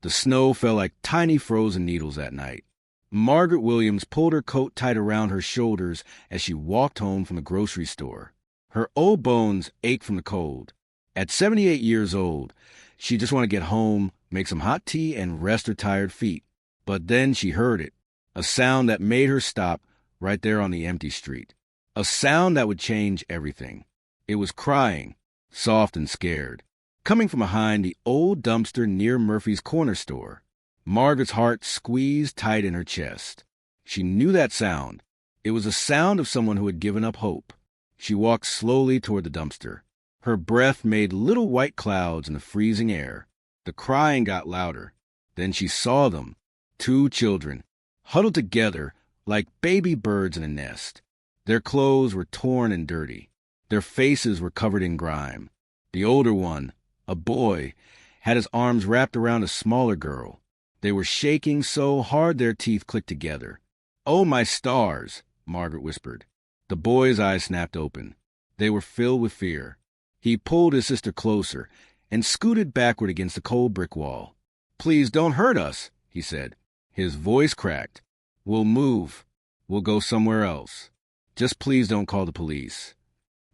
The snow fell like tiny frozen needles that night. Margaret Williams pulled her coat tight around her shoulders as she walked home from the grocery store. Her old bones ached from the cold. At 78 years old, she just wanted to get home, make some hot tea, and rest her tired feet. But then she heard it, a sound that made her stop right there on the empty street. A sound that would change everything. It was crying, soft and scared, coming from behind the old dumpster near Murphy's Corner store. Margaret's heart squeezed tight in her chest. She knew that sound. It was a sound of someone who had given up hope. She walked slowly toward the dumpster. Her breath made little white clouds in the freezing air. The crying got louder. Then she saw them, 2 children, huddled together like baby birds in a nest. Their clothes were torn and dirty. Their faces were covered in grime. The older one, a boy, had his arms wrapped around a smaller girl. They were shaking so hard their teeth clicked together. "Oh, my stars," Margaret whispered. The boy's eyes snapped open. They were filled with fear. He pulled his sister closer and scooted backward against the cold brick wall. "Please don't hurt us," he said. His voice cracked. "We'll move. We'll go somewhere else. Just please don't call the police."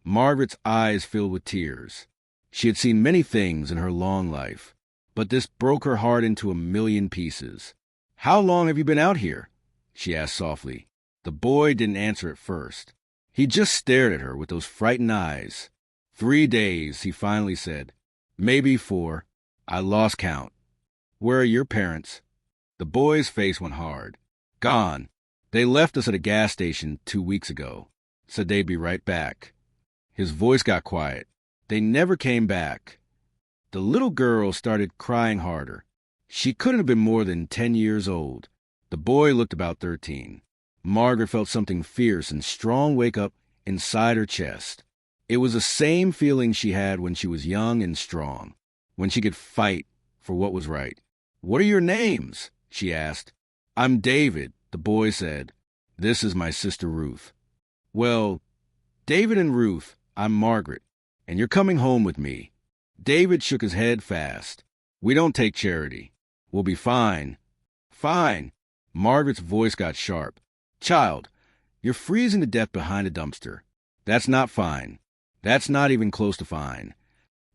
Margaret's eyes filled with tears. She had seen many things in her long life, but this broke her heart into a million pieces. "How long have you been out here?" she asked softly. The boy didn't answer at first. He just stared at her with those frightened eyes. 3 days, he finally said. "Maybe 4. I lost count." "Where are your parents?" The boy's face went hard. "Gone. They left us at a gas station 2 weeks ago. Said they'd be right back." His voice got quiet. "They never came back." The little girl started crying harder. She couldn't have been more than 10 years old. The boy looked about 13. Margaret felt something fierce and strong wake up inside her chest. It was the same feeling she had when she was young and strong, when she could fight for what was right. "What are your names?" she asked. "I'm David," the boy said. "This is my sister Ruth." "Well, David and Ruth, I'm Margaret, and you're coming home with me." David shook his head fast. "We don't take charity. We'll be fine." "Fine." Margaret's voice got sharp. "Child, you're freezing to death behind a dumpster. That's not fine. That's not even close to fine."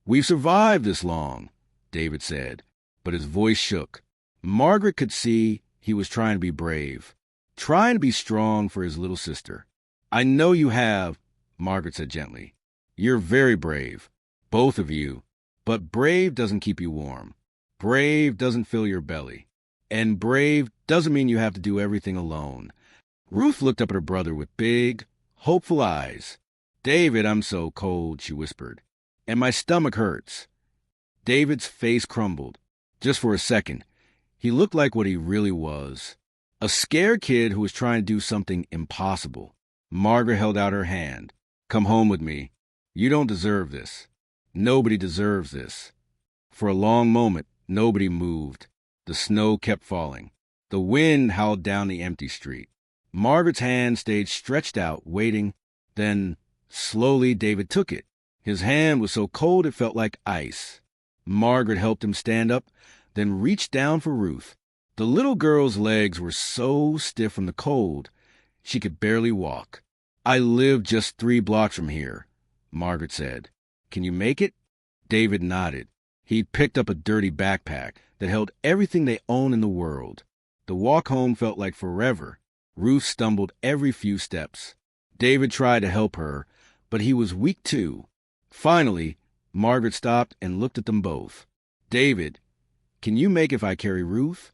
"We've survived this long," David said, but his voice shook. Margaret could see he was trying to be brave, trying to be strong for his little sister. "I know you have," Margaret said gently. "You're very brave, both of you. But brave doesn't keep you warm. Brave doesn't fill your belly. And brave doesn't mean you have to do everything alone." Ruth looked up at her brother with big, hopeful eyes. "David, I'm so cold," she whispered, "and my stomach hurts." David's face crumbled. Just for a second, he looked like what he really was. A scared kid who was trying to do something impossible. Margaret held out her hand. "Come home with me. You don't deserve this. Nobody deserves this." For a long moment, nobody moved. The snow kept falling. The wind howled down the empty street. Margaret's hand stayed stretched out, waiting. Then, slowly, David took it. His hand was so cold it felt like ice. Margaret helped him stand up, then reached down for Ruth. The little girl's legs were so stiff from the cold, she could barely walk. "I live just 3 blocks from here," Margaret said. "Can you make it?" David nodded. He'd picked up a dirty backpack that held everything they owned in the world. The walk home felt like forever. Ruth stumbled every few steps. David tried to help her, but he was weak too. Finally, Margaret stopped and looked at them both. "David, can you make if I carry Ruth?"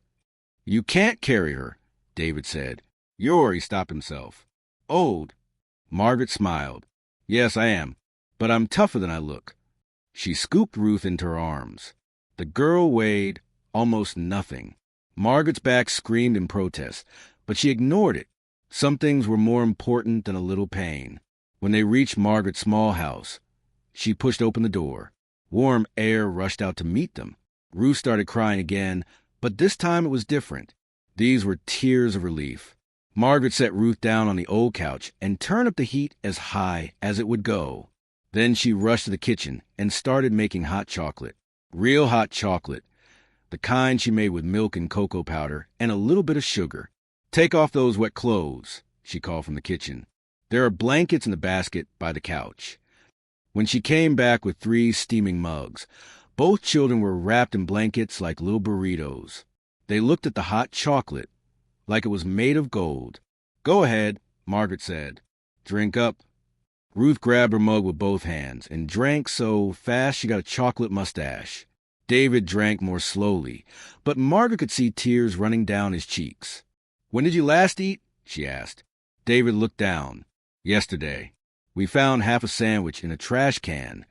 "You can't carry her," David said. He stopped himself. "Old." Margaret smiled. "Yes, I am, but I'm tougher than I look." She scooped Ruth into her arms. The girl weighed almost nothing. Margaret's back screamed in protest, but she ignored it. Some things were more important than a little pain. When they reached Margaret's small house, she pushed open the door. Warm air rushed out to meet them. Ruth started crying again, but this time it was different. These were tears of relief. Margaret set Ruth down on the old couch and turned up the heat as high as it would go. Then she rushed to the kitchen and started making hot chocolate. Real hot chocolate. the kind she made with milk and cocoa powder and a little bit of sugar. "Take off those wet clothes," she called from the kitchen. "There are blankets in the basket by the couch." When she came back with 3 steaming mugs, both children were wrapped in blankets like little burritos. They looked at the hot chocolate like it was made of gold. "Go ahead," Margaret said. "Drink up." Ruth grabbed her mug with both hands and drank so fast she got a chocolate mustache. David drank more slowly, but Margaret could see tears running down his cheeks. "When did you last eat?" she asked. David looked down. "Yesterday. We found half a sandwich in a trash can."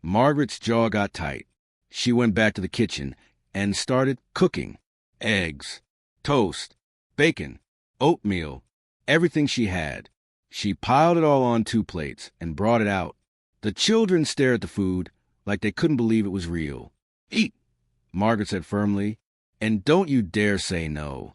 Margaret's jaw got tight. She went back to the kitchen and started cooking. Eggs, toast, bacon, oatmeal, everything she had. She piled it all on 2 plates and brought it out. The children stared at the food like they couldn't believe it was real. "Eat," Margaret said firmly, "and don't you dare say no."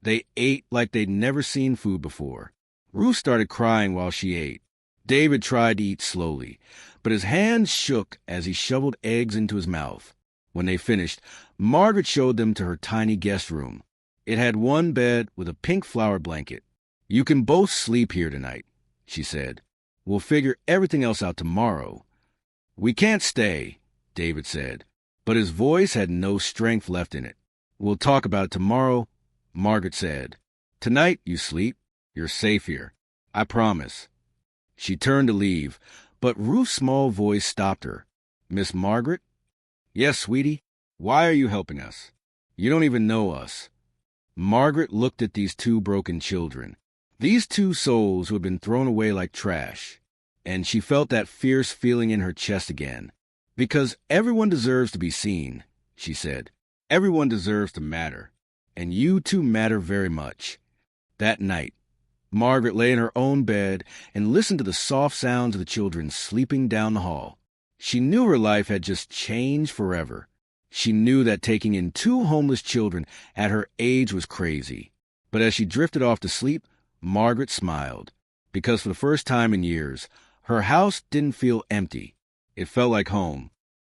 They ate like they'd never seen food before. Ruth started crying while she ate. David tried to eat slowly, but his hands shook as he shoveled eggs into his mouth. When they finished, Margaret showed them to her tiny guest room. It had 1 bed with a pink flower blanket. "You can both sleep here tonight," she said. "We'll figure everything else out tomorrow." "We can't stay," David said, but his voice had no strength left in it. "We'll talk about it tomorrow," Margaret said. "Tonight you sleep. You're safe here. I promise." She turned to leave, but Ruth's small voice stopped her. "Miss Margaret?" "Yes, sweetie. Why are you helping us? You don't even know us." Margaret looked at these 2 broken children, these 2 souls who had been thrown away like trash, and she felt that fierce feeling in her chest again. "Because everyone deserves to be seen," she said. "Everyone deserves to matter, and you 2 matter very much." That night, Margaret lay in her own bed and listened to the soft sounds of the children sleeping down the hall. She knew her life had just changed forever. She knew that taking in 2 homeless children at her age was crazy. But as she drifted off to sleep, Margaret smiled, because for the first time in years, her house didn't feel empty. It felt like home.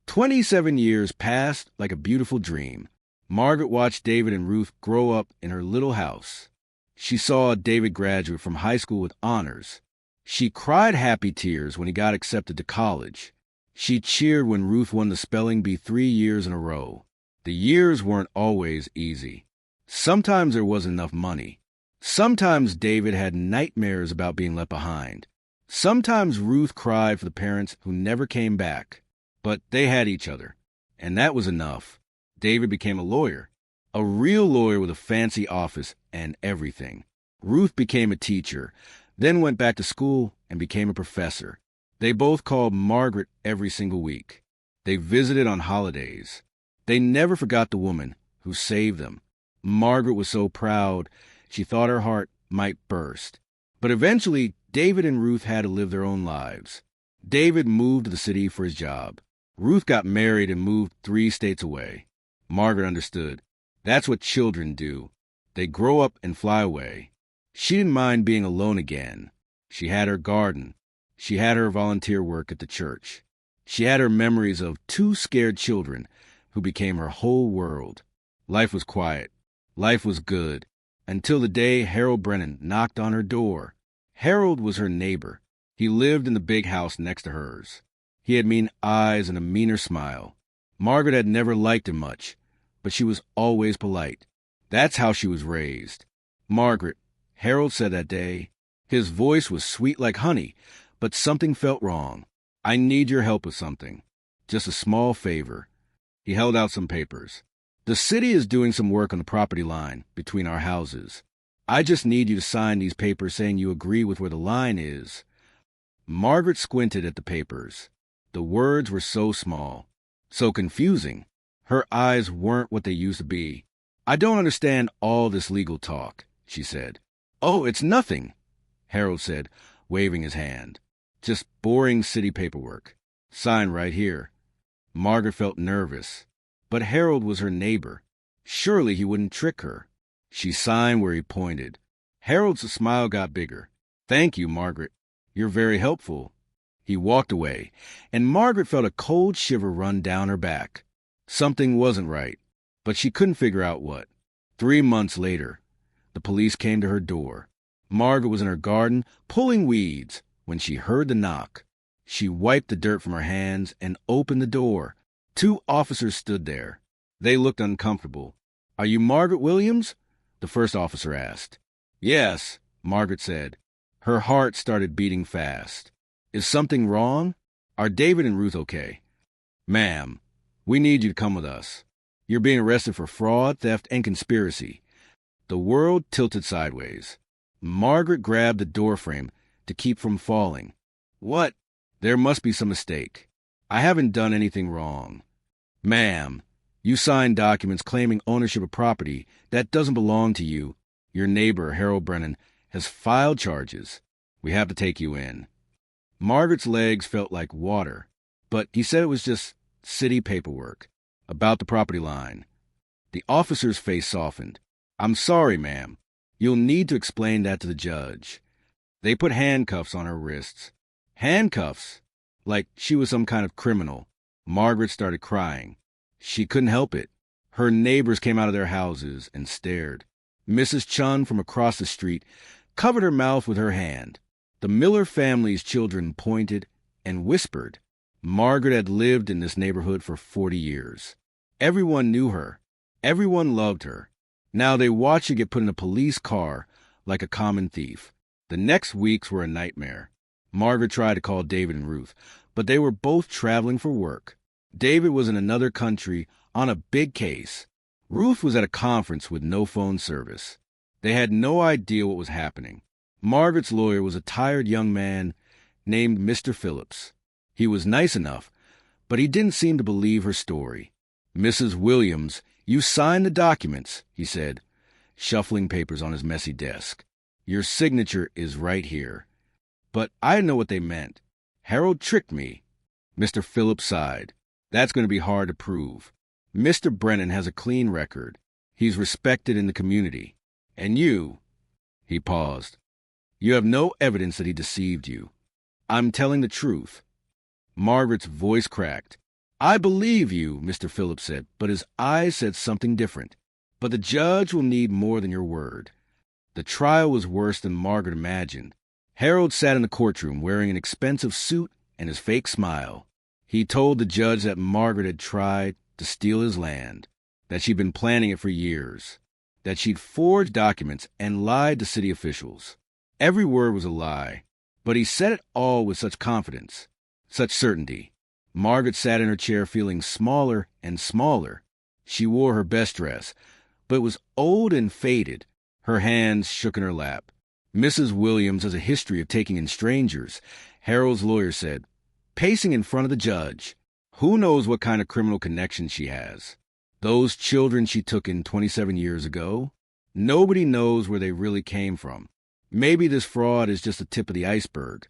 27 years passed like a beautiful dream. Margaret watched David and Ruth grow up in her little house. She saw David graduate from high school with honors. She cried happy tears when he got accepted to college. She cheered when Ruth won the spelling bee 3 years in a row. The years weren't always easy. Sometimes there wasn't enough money. Sometimes David had nightmares about being left behind. Sometimes Ruth cried for the parents who never came back. But they had each other, and that was enough. David became a lawyer, a real lawyer with a fancy office and everything. Ruth became a teacher, then went back to school and became a professor. They both called Margaret every single week. They visited on holidays. They never forgot the woman who saved them. Margaret was so proud, she thought her heart might burst. But eventually, David and Ruth had to live their own lives. David moved to the city for his job. Ruth got married and moved 3 states away. Margaret understood. That's what children do. They grow up and fly away. She didn't mind being alone again. She had her garden. She had her volunteer work at the church. She had her memories of 2 scared children who became her whole world. Life was quiet. Life was good. Until the day Harold Brennan knocked on her door. Harold was her neighbor. He lived in the big house next to hers. He had mean eyes and a meaner smile. Margaret had never liked him much, but she was always polite. That's how she was raised. "Margaret," Harold said that day. His voice was sweet like honey, but something felt wrong. "I need your help with something. Just a small favor." He held out some papers. "The city is doing some work on the property line between our houses. I just need you to sign these papers saying you agree with where the line is." Margaret squinted at the papers. The words were so small, so confusing. Her eyes weren't what they used to be. "I don't understand all this legal talk," she said. "Oh, it's nothing," Harold said, waving his hand. "Just boring city paperwork. Sign right here." Margaret felt nervous, but Harold was her neighbor. Surely he wouldn't trick her. She signed where he pointed. Harold's smile got bigger. "Thank you, Margaret. You're very helpful." He walked away, and Margaret felt a cold shiver run down her back. Something wasn't right. but she couldn't figure out what. 3 months later, the police came to her door. Margaret was in her garden pulling weeds when she heard the knock. She wiped the dirt from her hands and opened the door. 2 officers stood there. They looked uncomfortable. "Are you Margaret Williams?" the first officer asked. "Yes," Margaret said. Her heart started beating fast. "Is something wrong? Are David and Ruth okay?" "Ma'am, we need you to come with us. You're being arrested for fraud, theft, and conspiracy." The world tilted sideways. Margaret grabbed the doorframe to keep from falling. "What? There must be some mistake. I haven't done anything wrong." "Ma'am, you signed documents claiming ownership of property that doesn't belong to you. Your neighbor, Harold Brennan, has filed charges. We have to take you in." Margaret's legs felt like water, but he said it was just city paperwork about the property line. The officer's face softened. "I'm sorry, ma'am. You'll need to explain that to the judge." They put handcuffs on her wrists. Handcuffs? Like she was some kind of criminal. Margaret started crying. She couldn't help it. Her neighbors came out of their houses and stared. Mrs. Chun from across the street covered her mouth with her hand. The Miller family's children pointed and whispered. Margaret had lived in this neighborhood for 40 years. Everyone knew her. Everyone loved her. Now they watched her get put in a police car like a common thief. The next weeks were a nightmare. Margaret tried to call David and Ruth, but they were both traveling for work. David was in another country on a big case. Ruth was at a conference with no phone service. They had no idea what was happening. Margaret's lawyer was a tired young man named Mr. Phillips. He was nice enough, but he didn't seem to believe her story. "Mrs. Williams, you signed the documents," he said, shuffling papers on his messy desk. "Your signature is right here." "But I didn't know what they meant. Harold tricked me." Mr. Phillips sighed. "That's going to be hard to prove. Mr. Brennan has a clean record. He's respected in the community. And you," he paused, "you have no evidence that he deceived you." "I'm telling the truth." Margaret's voice cracked. "I believe you," Mr. Phillips said, but his eyes said something different. "But the judge will need more than your word." The trial was worse than Margaret imagined. Harold sat in the courtroom wearing an expensive suit and his fake smile. He told the judge that Margaret had tried to steal his land, that she'd been planning it for years, that she'd forged documents and lied to city officials. Every word was a lie, but he said it all with such confidence, such certainty. Margaret sat in her chair feeling smaller and smaller. She wore her best dress, but it was old and faded. Her hands shook in her lap. "Mrs. Williams has a history of taking in strangers," Harold's lawyer said, pacing in front of the judge. "Who knows what kind of criminal connections she has? Those children she took in 27 years ago? Nobody knows where they really came from. Maybe this fraud is just the tip of the iceberg."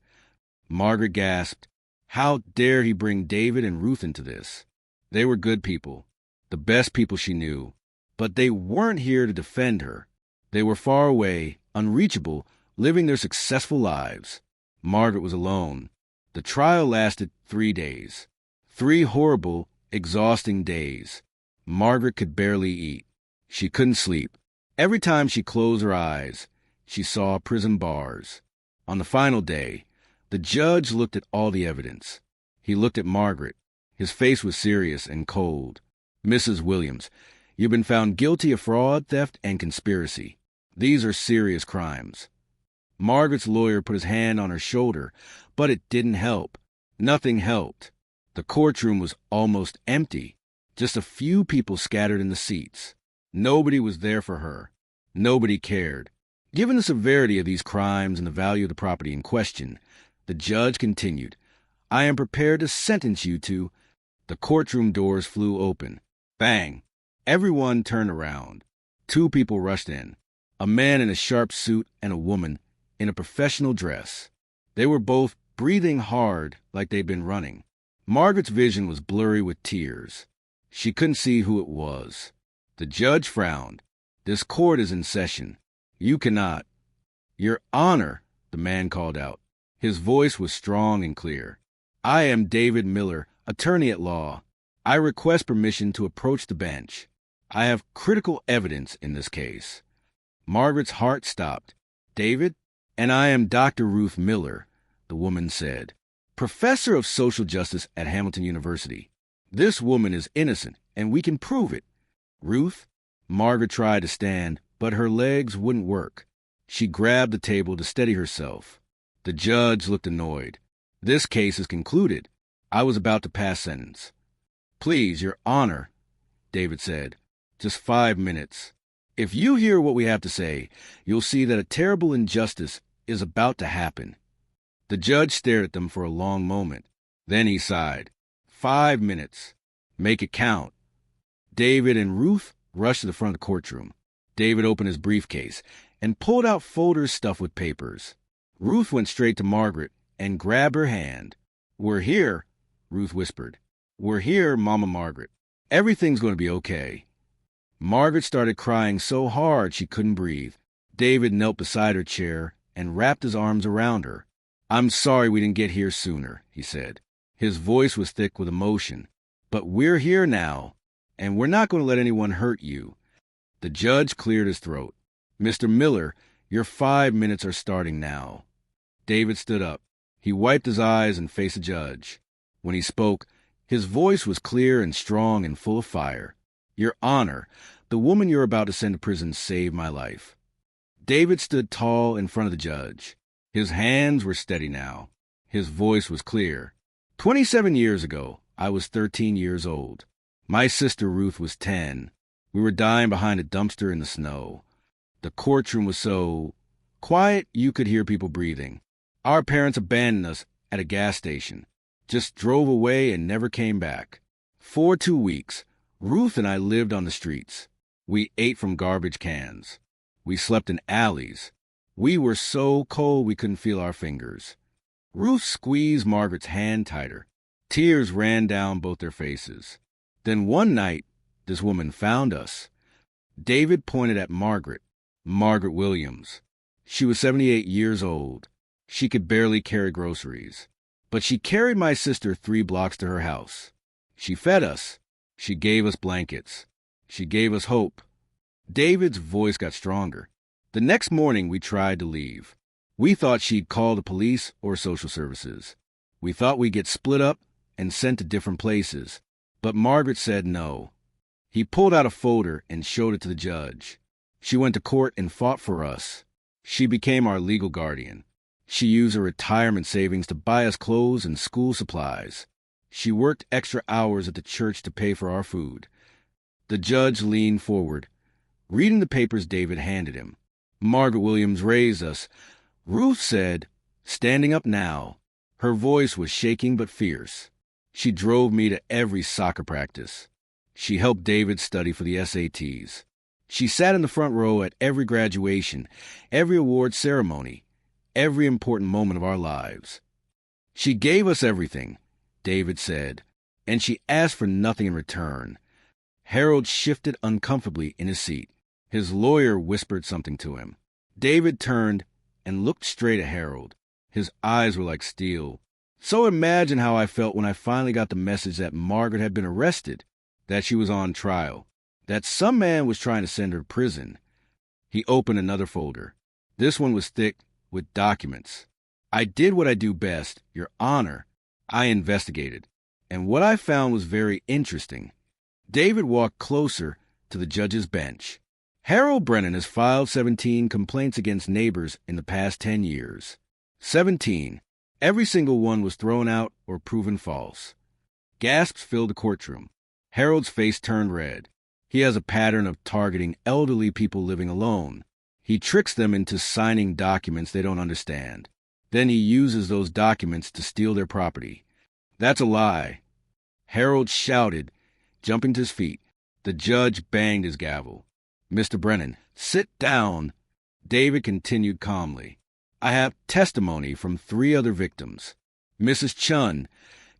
Margaret gasped. How dare he bring David and Ruth into this? They were good people, the best people she knew, but they weren't here to defend her. They were far away, unreachable, living their successful lives. Margaret was alone. The trial lasted 3 days. 3 horrible, exhausting days. Margaret could barely eat. She couldn't sleep. Every time she closed her eyes, she saw prison bars. On the final day, the judge looked at all the evidence. He looked at Margaret. His face was serious and cold. "Mrs. Williams, you've been found guilty of fraud, theft, and conspiracy. These are serious crimes." Margaret's lawyer put his hand on her shoulder, but it didn't help. Nothing helped. The courtroom was almost empty. Just a few people scattered in the seats. Nobody was there for her. Nobody cared. Given the severity of these crimes and the value of the property in question, the judge continued, "I am prepared to sentence you to—" The courtroom doors flew open. Bang! Everyone turned around. 2 people rushed in. A man in a sharp suit and a woman in a professional dress. They were both breathing hard like they'd been running. Margaret's vision was blurry with tears. She couldn't see who it was. The judge frowned. "This court is in session. You cannot—" "Your Honor," the man called out. His voice was strong and clear. "I am David Miller, attorney at law. I request permission to approach the bench. I have critical evidence in this case. Margaret's heart stopped. David? And I am Dr. Ruth Miller, the woman said, professor of social justice at Hamilton University. This woman is innocent, and we can prove it. Ruth? Margaret tried to stand, but her legs wouldn't work. She grabbed the table to steady herself. The judge looked annoyed. This case is concluded. I was about to pass sentence. Please, Your Honor, David said. Just 5 minutes. If you hear what we have to say, you'll see that a terrible injustice is about to happen. The judge stared at them for a long moment. Then he sighed. 5 minutes. Make it count. David and Ruth rushed to the front of the courtroom. David opened his briefcase and pulled out folders stuffed with papers. Ruth went straight to Margaret and grabbed her hand. We're here, Ruth whispered. We're here, Mama Margaret. Everything's going to be okay. Margaret started crying so hard she couldn't breathe. David knelt beside her chair and wrapped his arms around her. I'm sorry we didn't get here sooner, he said. His voice was thick with emotion. But we're here now, and we're not going to let anyone hurt you. The judge cleared his throat. Mr. Miller, your 5 minutes are starting now. David stood up. He wiped his eyes and faced the judge. When he spoke, his voice was clear and strong and full of fire. Your Honor, the woman you're about to send to prison saved my life. David stood tall in front of the judge. His hands were steady now. His voice was clear. 27 years ago, I was 13 years old. My sister Ruth was 10. We were dying behind a dumpster in the snow. The courtroom was so quiet you could hear people breathing. Our parents abandoned us at a gas station, just drove away and never came back. For 2 weeks, Ruth and I lived on the streets. We ate from garbage cans. We slept in alleys. We were so cold we couldn't feel our fingers. Ruth squeezed Margaret's hand tighter. Tears ran down both their faces. Then one night, this woman found us. David pointed at Margaret Williams. She was 78 years old. She could barely carry groceries. But she carried my sister 3 blocks to her house. She fed us. She gave us blankets. She gave us hope. David's voice got stronger. The next morning, we tried to leave. We thought she'd call the police or social services. We thought we'd get split up and sent to different places. But Margaret said no. He pulled out a folder and showed it to the judge. She went to court and fought for us. She became our legal guardian. She used her retirement savings to buy us clothes and school supplies. She worked extra hours at the church to pay for our food. The judge leaned forward, reading the papers David handed him. Margaret Williams raised us. Ruth said, standing up now. Her voice was shaking but fierce. She drove me to every soccer practice. She helped David study for the SATs. She sat in the front row at every graduation, every award ceremony, every important moment of our lives. She gave us everything, David said, and she asked for nothing in return. Harold shifted uncomfortably in his seat. His lawyer whispered something to him. David turned and looked straight at Harold. His eyes were like steel. So imagine how I felt when I finally got the message that Margaret had been arrested, that she was on trial, that some man was trying to send her to prison. He opened another folder. This one was thick with documents. I did what I do best, Your Honor. I investigated, and what I found was very interesting. David walked closer to the judge's bench. Harold Brennan has filed 17 complaints against neighbors in the past 10 years. 17. Every single one was thrown out or proven false. Gasps filled the courtroom. Harold's face turned red. He has a pattern of targeting elderly people living alone. He tricks them into signing documents they don't understand. Then he uses those documents to steal their property. That's a lie. Harold shouted, jumping to his feet. The judge banged his gavel. Mr. Brennan, sit down. David continued calmly. I have testimony from 3 other victims. Mrs. Chun,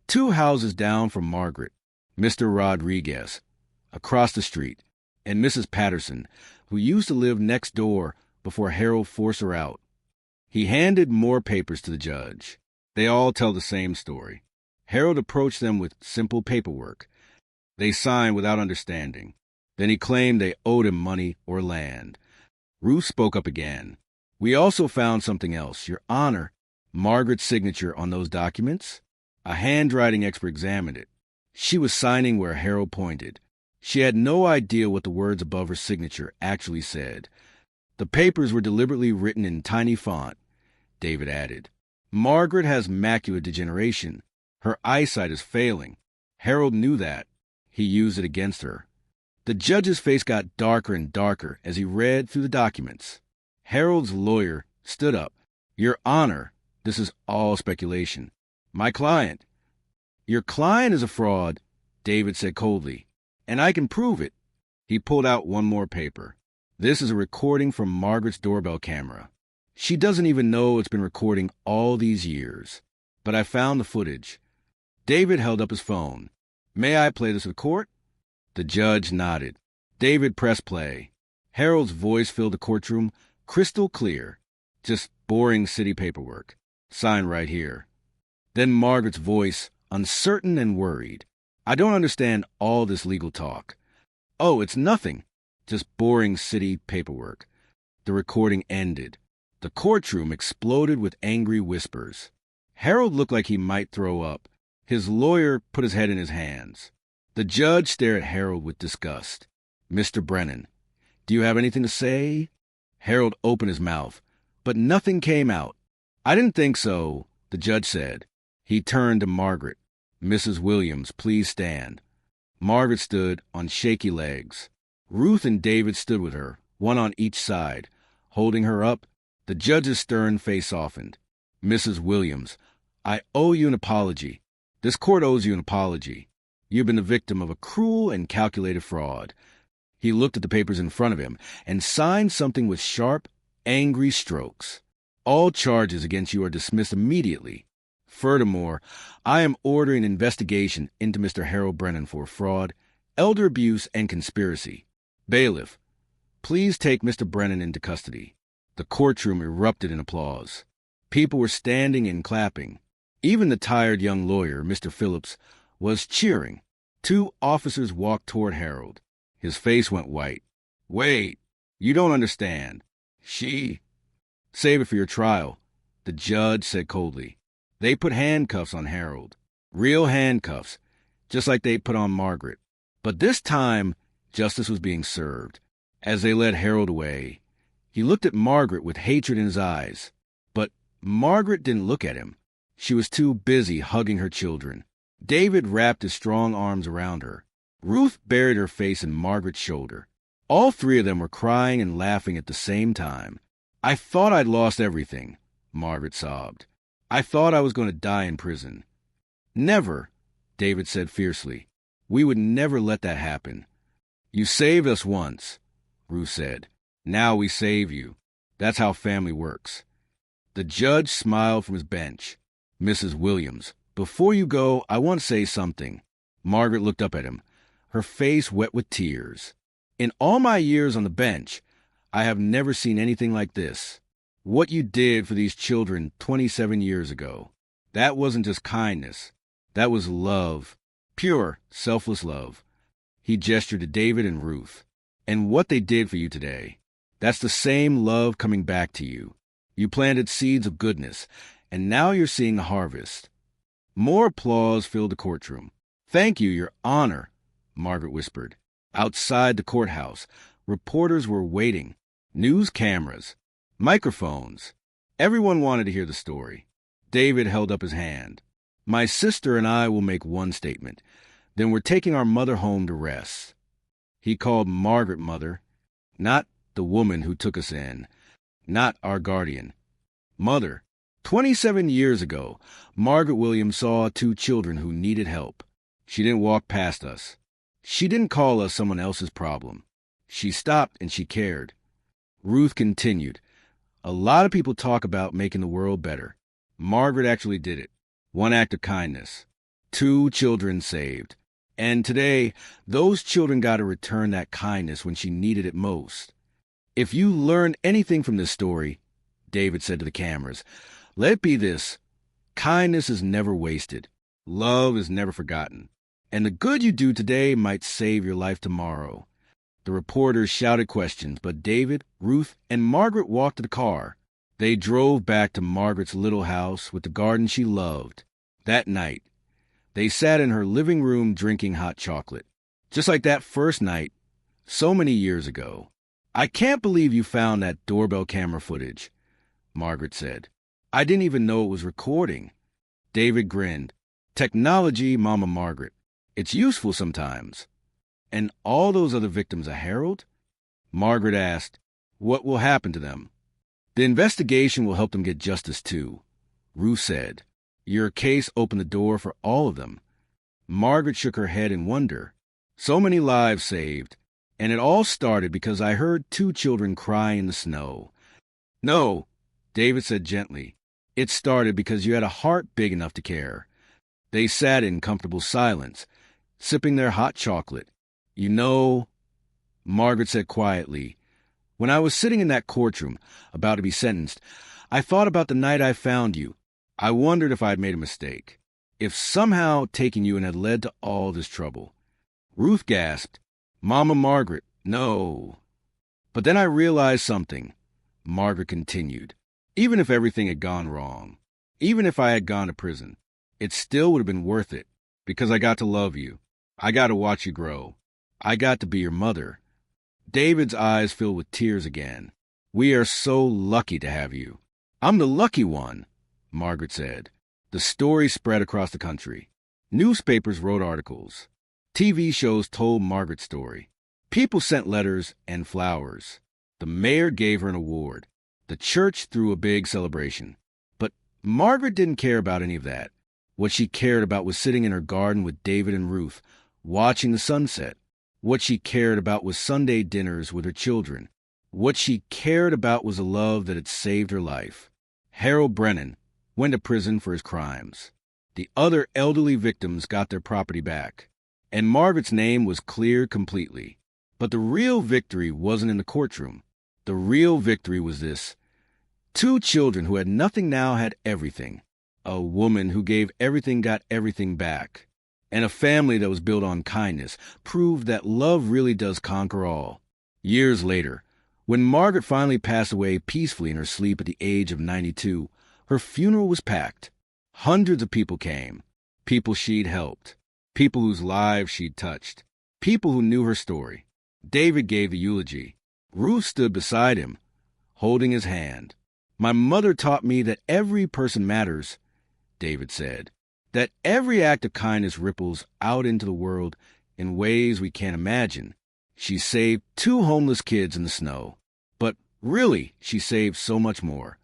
2 houses down from Margaret. Mr. Rodriguez, across the street. And Mrs. Patterson, who used to live next door before Harold forced her out. He handed more papers to the judge. They all tell the same story. Harold approached them with simple paperwork. They signed without understanding. Then he claimed they owed him money or land. Ruth spoke up again. We also found something else, Your Honor. Margaret's signature on those documents? A handwriting expert examined it. She was signing where Harold pointed. She had no idea what the words above her signature actually said. The papers were deliberately written in tiny font, David added. Margaret has macular degeneration. Her eyesight is failing. Harold knew that. He used it against her. The judge's face got darker and darker as he read through the documents. Harold's lawyer stood up. Your Honor, this is all speculation. My client. Your client is a fraud, David said coldly, and I can prove it. He pulled out one more paper. This is a recording from Margaret's doorbell camera. She doesn't even know it's been recording all these years. But I found the footage. David held up his phone. May I play this to the court? The judge nodded. David pressed play. Harold's voice filled the courtroom, crystal clear. Just boring city paperwork. Sign right here. Then Margaret's voice, uncertain and worried. I don't understand all this legal talk. Oh, it's nothing. Just boring city paperwork. The recording ended. The courtroom exploded with angry whispers. Harold looked like he might throw up. His lawyer put his head in his hands. The judge stared at Harold with disgust. Mr. Brennan, do you have anything to say? Harold opened his mouth, but nothing came out. I didn't think so, the judge said. He turned to Margaret. Mrs. Williams, please stand. Margaret stood on shaky legs. Ruth and David stood with her, one on each side. Holding her up, the judge's stern face softened. Mrs. Williams, I owe you an apology. This court owes you an apology. You've been the victim of a cruel and calculated fraud. He looked at the papers in front of him and signed something with sharp, angry strokes. All charges against you are dismissed immediately. Furthermore, I am ordering an investigation into Mr. Harold Brennan for fraud, elder abuse, and conspiracy. Bailiff, please take Mr. Brennan into custody. The courtroom erupted in applause. People were standing and clapping. Even the tired young lawyer, Mr. Phillips, was cheering. Two officers walked toward Harold. His face went white. Wait, you don't understand. Save it for your trial, the judge said coldly. They put handcuffs on Harold. Real handcuffs, just like they put on Margaret. But this time, justice was being served. As they led Harold away, he looked at Margaret with hatred in his eyes. But Margaret didn't look at him. She was too busy hugging her children. David wrapped his strong arms around her. Ruth buried her face in Margaret's shoulder. All three of them were crying and laughing at the same time. I thought I'd lost everything, Margaret sobbed. I thought I was going to die in prison. Never, David said fiercely. We would never let that happen. You saved us once, Ruth said. Now we save you. That's how family works. The judge smiled from his bench. Mrs. Williams, before you go, I want to say something. Margaret looked up at him, her face wet with tears. In all my years on the bench, I have never seen anything like this. What you did for these children 27 years ago, that wasn't just kindness. That was love. Pure, selfless love. He gestured to David and Ruth. And what they did for you today, that's the same love coming back to you. You planted seeds of goodness, and now you're seeing a harvest. More applause filled the courtroom. Thank you, Your Honor, Margaret whispered. Outside the courthouse, reporters were waiting. News cameras, microphones. Everyone wanted to hear the story. David held up his hand. My sister and I will make one statement. Then we're taking our mother home to rest. He called Margaret mother, not the woman who took us in, not our guardian. Mother. 27 years ago, Margaret Williams saw two children who needed help. She didn't walk past us. She didn't call us someone else's problem. She stopped and she cared. Ruth continued. A lot of people talk about making the world better. Margaret actually did it. One act of kindness. 2 children saved. And today, those children got to return that kindness when she needed it most. If you learn anything from this story, David said to the cameras, let it be this. Kindness is never wasted. Love is never forgotten. And the good you do today might save your life tomorrow. The reporters shouted questions, but David, Ruth, and Margaret walked to the car. They drove back to Margaret's little house with the garden she loved. That night, they sat in her living room drinking hot chocolate. Just like that first night, so many years ago. "I can't believe you found that doorbell camera footage," Margaret said. "I didn't even know it was recording." David grinned. "Technology, Mama Margaret. It's useful sometimes." "And all those other victims of Harold?" Margaret asked. "What will happen to them?" "The investigation will help them get justice, too," Ruth said. "Your case opened the door for all of them." Margaret shook her head in wonder. "So many lives saved. And it all started because I heard 2 children cry in the snow." "No," David said gently. "It started because you had a heart big enough to care." They sat in comfortable silence, sipping their hot chocolate. "You know," Margaret said quietly, "when I was sitting in that courtroom, about to be sentenced, I thought about the night I found you. I wondered if I had made a mistake. If somehow taking you in had led to all this trouble." Ruth gasped. "Mama Margaret, no." "But then I realized something," Margaret continued. "Even if everything had gone wrong, even if I had gone to prison, it still would have been worth it, because I got to love you. I got to watch you grow. I got to be your mother." David's eyes filled with tears again. "We are so lucky to have you." "I'm the lucky one," Margaret said. The story spread across the country. Newspapers wrote articles. TV shows told Margaret's story. People sent letters and flowers. The mayor gave her an award. The church threw a big celebration. But Margaret didn't care about any of that. What she cared about was sitting in her garden with David and Ruth, watching the sunset. What she cared about was Sunday dinners with her children. What she cared about was a love that had saved her life. Harold Brennan went to prison for his crimes. The other elderly victims got their property back. And Margaret's name was cleared completely. But the real victory wasn't in the courtroom. The real victory was this. 2 children who had nothing now had everything. A woman who gave everything got everything back. And a family that was built on kindness proved that love really does conquer all. Years later, when Margaret finally passed away peacefully in her sleep at the age of 92, her funeral was packed. Hundreds of people came. People she'd helped. People whose lives she'd touched. People who knew her story. David gave the eulogy. Ruth stood beside him, holding his hand. "My mother taught me that every person matters," David said. "That every act of kindness ripples out into the world in ways we can't imagine." She saved 2 homeless kids in the snow. But really, she saved so much more.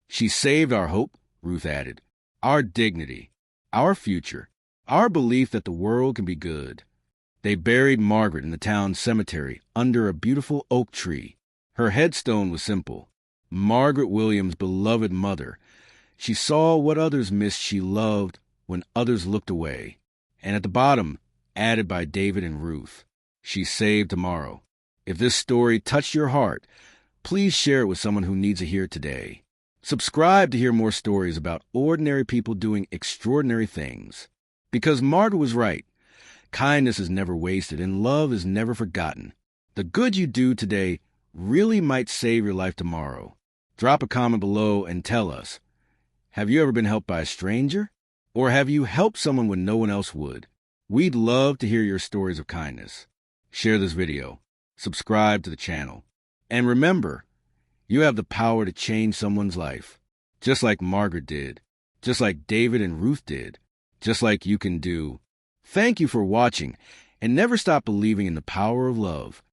She saved our hope, Ruth added. Our dignity. Our future. Our belief that the world can be good. They buried Margaret in the town cemetery under a beautiful oak tree. Her headstone was simple. Margaret Williams' beloved mother. She saw what others missed she loved when others looked away. And at the bottom, added by David and Ruth, she saved tomorrow. If this story touched your heart, please share it with someone who needs to hear it today. Subscribe to hear more stories about ordinary people doing extraordinary things. Because Margaret was right. Kindness is never wasted and love is never forgotten. The good you do today really might save your life tomorrow. Drop a comment below and tell us, have you ever been helped by a stranger? Or have you helped someone when no one else would? We'd love to hear your stories of kindness. Share this video. Subscribe to the channel. And remember, you have the power to change someone's life. Just like Margaret did. Just like David and Ruth did. Just like you can do. Thank you for watching, and never stop believing in the power of love.